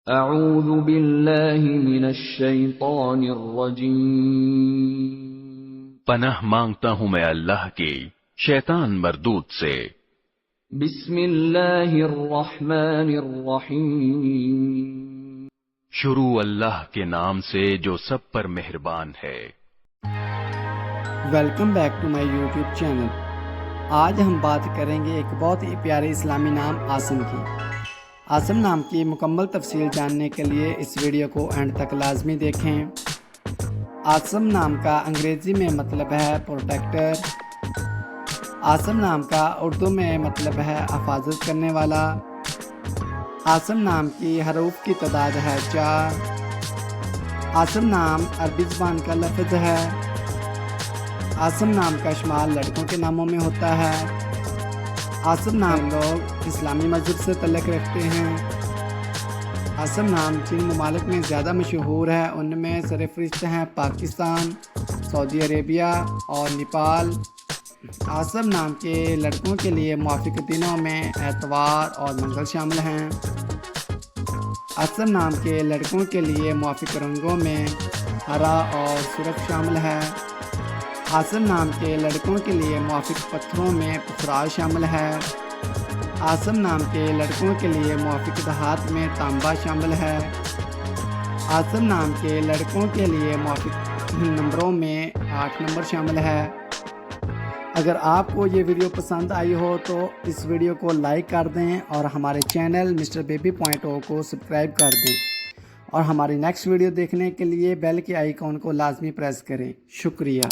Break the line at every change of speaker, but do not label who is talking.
اعوذ باللہ من الشیطان الرجیم،
پناہ مانگتا ہوں میں اللہ کی شیطان مردود سے۔
بسم اللہ الرحمن الرحیم،
شروع اللہ کے نام سے جو سب پر مہربان ہے۔
Welcome back to my YouTube channel. آج ہم بات کریں گے ایک بہت ہی پیارے اسلامی نام عاصم کی۔ عاصم نام کی مکمل تفصیل جاننے کے لیے اس ویڈیو کو اینڈ تک لازمی دیکھیں۔ عاصم نام کا انگریزی میں مطلب ہے پروٹیکٹر۔ عاصم نام کا اردو میں مطلب ہے حفاظت کرنے والا۔ عاصم نام کی حروف کی تعداد ہے 4۔ عاصم نام عربی زبان کا لفظ ہے۔ عاصم نام کا شمار لڑکوں کے ناموں میں ہوتا ہے۔ عاصم نام لوگ اسلامی مذہب سے تعلق رکھتے ہیں۔ عاصم نام جن ممالک میں زیادہ مشہور ہے ان میں سرفہرست ہیں پاکستان، سعودی عربیہ اور نیپال۔ عاصم نام کے لڑکوں کے لیے موافق دنوں میں اتوار اور منگل شامل ہیں۔ عاصم نام کے لڑکوں کے لیے موافق رنگوں میں ہرا اور سرخ شامل ہے۔ عاصم نام کے لڑکوں کے لیے موافق پتھروں میں پخراج شامل ہے۔ عاصم نام کے لڑکوں کے لیے موافق دھات میں تانبا شامل ہے۔ عاصم نام کے لڑکوں کے لیے موافق نمبروں میں 8 نمبر شامل ہے۔ اگر آپ کو یہ ویڈیو پسند آئی ہو تو اس ویڈیو کو لائک کر دیں اور ہمارے channel mister baby point O کو سبسکرائب کر دیں، اور ہماری نیکسٹ ویڈیو دیکھنے کے لیے بیل کے آئیکن کو لازمی پریس کریں۔ شکریہ۔